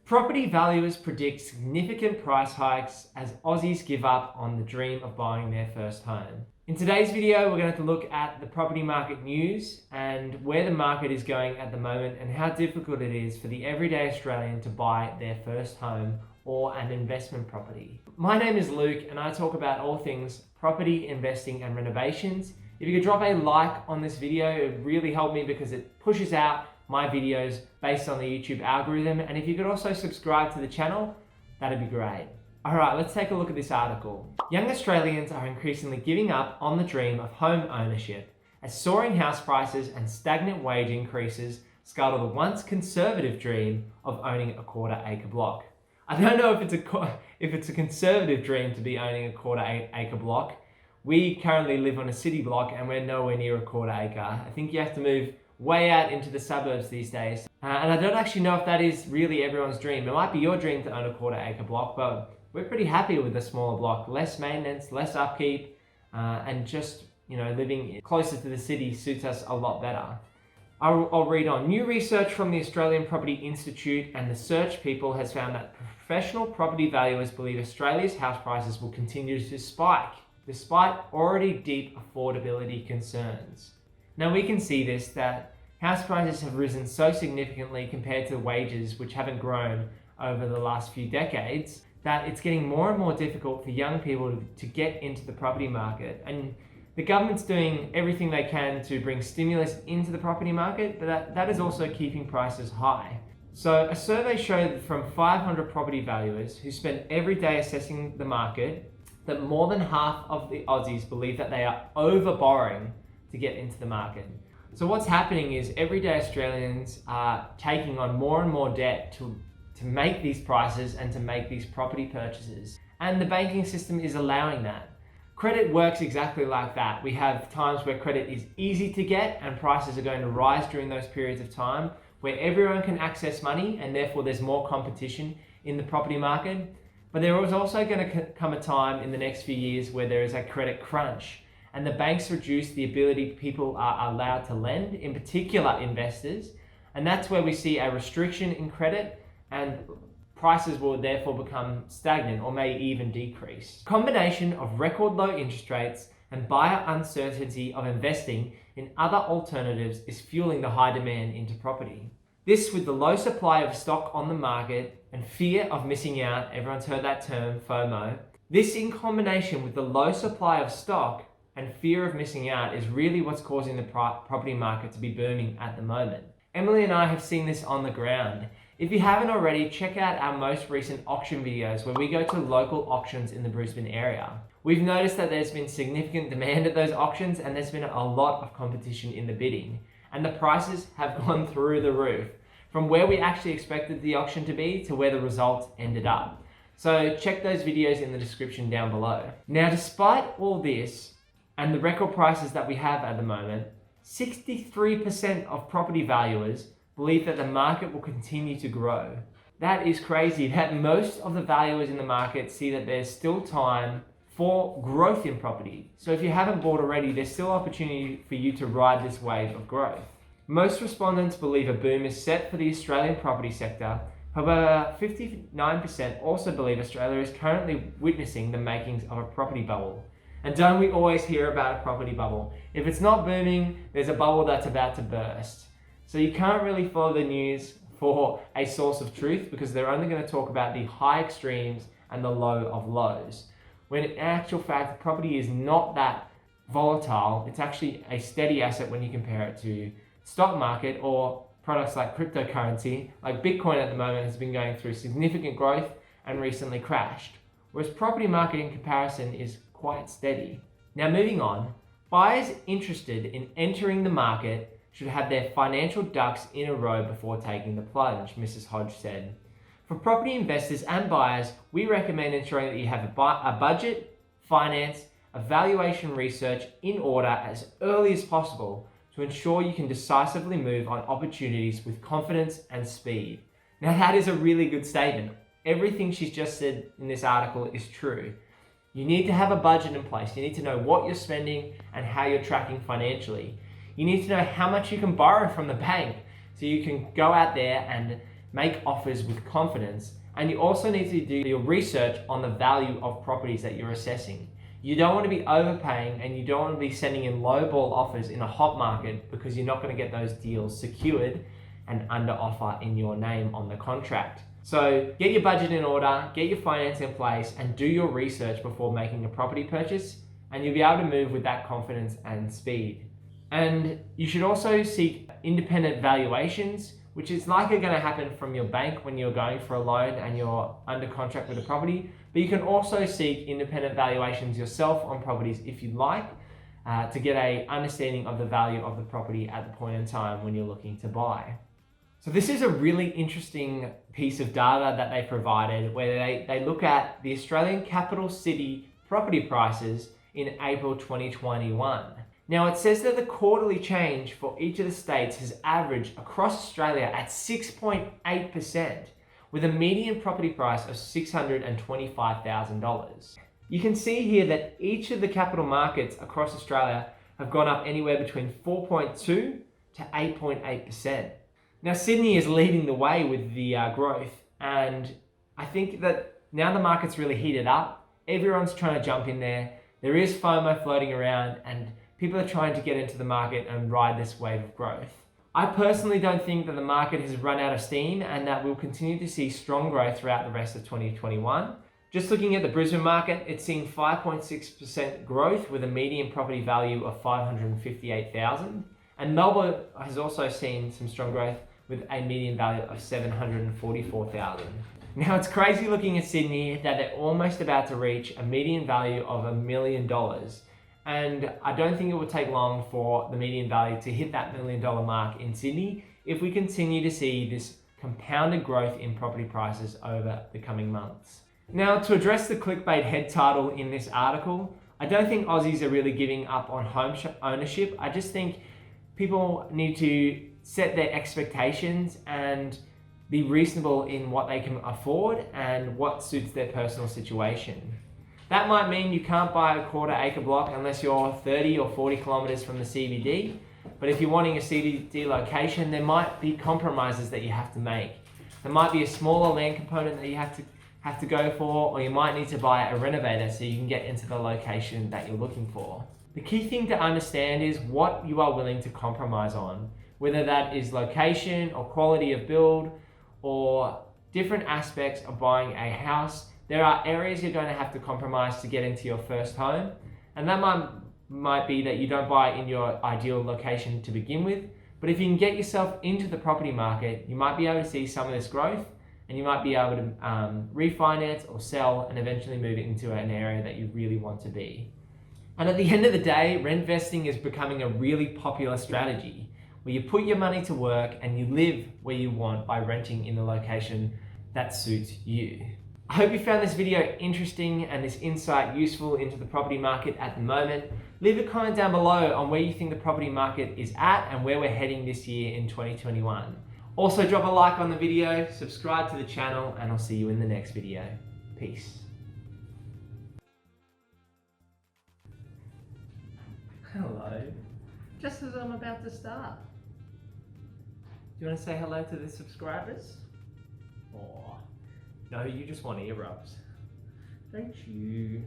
Property valuers predict significant price hikes as Aussies give up on the dream of buying their first home. In today's video, we're going to look at the property market news and where the market is going at the moment and how difficult it is for the everyday Australian to buy their first home or an investment property. My name is Luke and I talk about all things property, investing and renovations. If you could drop a like on this video, it would really help me because it pushes out my videos based on the YouTube algorithm. And if you could also subscribe to the channel, that'd be great. All right, let's take a look at this article. Young Australians are increasingly giving up on the dream of home ownership as soaring house prices and stagnant wage increases scuttle the once conservative dream of owning a quarter-acre block. I don't know if it's a conservative dream to be owning a quarter-acre block. We currently live on a city block and we're nowhere near a quarter-acre. I think you have to move way out into the suburbs these days. And I don't actually know if that is really everyone's dream. It might be your dream to own a quarter-acre block, but we're pretty happy with a smaller block. Less maintenance, less upkeep, and just living closer to the city suits us a lot better. I'll read on. New research from the Australian Property Institute and the Search People has found that professional property valuers believe Australia's house prices will continue to spike, despite already deep affordability concerns. Now we can see this, that house prices have risen so significantly compared to wages, which haven't grown over the last few decades, that it's getting more and more difficult for young people to get into the property market. And the government's doing everything they can to bring stimulus into the property market, but that is also keeping prices high. So a survey showed from 500 property valuers who spend every day assessing the market that more than half of the Aussies believe that they are over borrowing to get into the market. So what's happening is everyday Australians are taking on more and more debt to make these prices and to make these property purchases. And the banking system is allowing that. Credit works exactly like that. We have times where credit is easy to get and prices are going to rise during those periods of time where everyone can access money and therefore there's more competition in the property market. But there is also going to come a time in the next few years where there is a credit crunch and the banks reduce the ability people are allowed to lend, in particular investors. And that's where we see a restriction in credit and prices will therefore become stagnant or may even decrease. A combination of record low interest rates and buyer uncertainty of investing in other alternatives is fueling the high demand into property. This, with the low supply of stock on the market and fear of missing out, everyone's heard that term, FOMO. This in combination with the low supply of stock and fear of missing out is really what's causing the property market to be booming at the moment. Emily and I have seen this on the ground. If you haven't already, check out our most recent auction videos where we go to local auctions in the Brisbane area. We've noticed that there's been significant demand at those auctions and there's been a lot of competition in the bidding. And the prices have gone through the roof, from where we actually expected the auction to be to where the results ended up. So check those videos in the description down below. Now, despite all this and the record prices that we have at the moment, 63% of property valuers believe that the market will continue to grow. That is crazy, that most of the valuers in the market see that there's still time for growth in property. So if you haven't bought already, there's still opportunity for you to ride this wave of growth. Most respondents believe a boom is set for the Australian property sector. However, 59% also believe Australia is currently witnessing the makings of a property bubble. And don't we always hear about a property bubble? If it's not booming, there's a bubble that's about to burst. So you can't really follow the news for a source of truth because they're only going to talk about the high extremes and the low of lows. When in actual fact, property is not that volatile. It's actually a steady asset when you compare it to stock market or products like cryptocurrency. Like Bitcoin at the moment has been going through significant growth and recently crashed. Whereas property market in comparison is quite steady. Now moving on, buyers interested in entering the market should have their financial ducks in a row before taking the plunge, Mrs. Hodge said. For property investors and buyers, we recommend ensuring that you have a budget, finance, valuation research in order as early as possible to ensure you can decisively move on opportunities with confidence and speed. Now that is a really good statement. Everything she's just said in this article is true. You need to have a budget in place. You need to know what you're spending and how you're tracking financially. You need to know how much you can borrow from the bank so you can go out there and make offers with confidence, and you also need to do your research on the value of properties that you're assessing. You don't want to be overpaying, and you don't want to be sending in lowball offers in a hot market, because you're not going to get those deals secured and under offer in your name on the contract. So get your budget in order, get your finance in place, and do your research before making a property purchase, and you'll be able to move with that confidence and speed. And you should also seek independent valuations, which is likely going to happen from your bank when you're going for a loan and you're under contract with a property. But you can also seek independent valuations yourself on properties if you'd like, to get an understanding of the value of the property at the point in time when you're looking to buy. So this is a really interesting piece of data that they provided, where they look at the Australian capital city property prices in April 2021. Now it says that the quarterly change for each of the states has averaged across Australia at 6.8%, with a median property price of $625,000. You can see here that each of the capital markets across Australia have gone up anywhere between 4.2 to 8.8%. Now Sydney is leading the way with the growth, and I think that now the market's really heated up. Everyone's trying to jump in there. There is FOMO floating around, and people are trying to get into the market and ride this wave of growth. I personally don't think that the market has run out of steam, and that we'll continue to see strong growth throughout the rest of 2021. Just looking at the Brisbane market, it's seen 5.6% growth with a median property value of $558,000. And Melbourne has also seen some strong growth with a median value of $744,000. Now it's crazy looking at Sydney that they're almost about to reach a median value of $1 million. And I don't think it will take long for the median value to hit that $1 million mark in Sydney if we continue to see this compounded growth in property prices over the coming months. Now, to address the clickbait head title in this article, I don't think Aussies are really giving up on home ownership. I just think people need to set their expectations and be reasonable in what they can afford and what suits their personal situation. That might mean you can't buy a quarter acre block unless you're 30 or 40 kilometers from the CBD. But if you're wanting a CBD location, there might be compromises that you have to make. There might be a smaller land component that you have to go for, or you might need to buy a renovator so you can get into the location that you're looking for. The key thing to understand is what you are willing to compromise on, whether that is location or quality of build or different aspects of buying a house. There are areas you're going to have to compromise to get into your first home, and that might be that you don't buy in your ideal location to begin with. But if you can get yourself into the property market, you might be able to see some of this growth, and you might be able to refinance or sell and eventually move it into an area that you really want to be. And at the end of the day, rent vesting is becoming a really popular strategy where you put your money to work and you live where you want by renting in the location that suits you. I hope you found this video interesting and this insight useful into the property market at the moment. Leave a comment down below on where you think the property market is at and where we're heading this year in 2021. Also drop a like on the video, subscribe to the channel, and I'll see you in the next video. Peace. Hello. Just as I'm about to start. Do you want to say hello to the subscribers? Or no, you just want ear rubs. Don't you?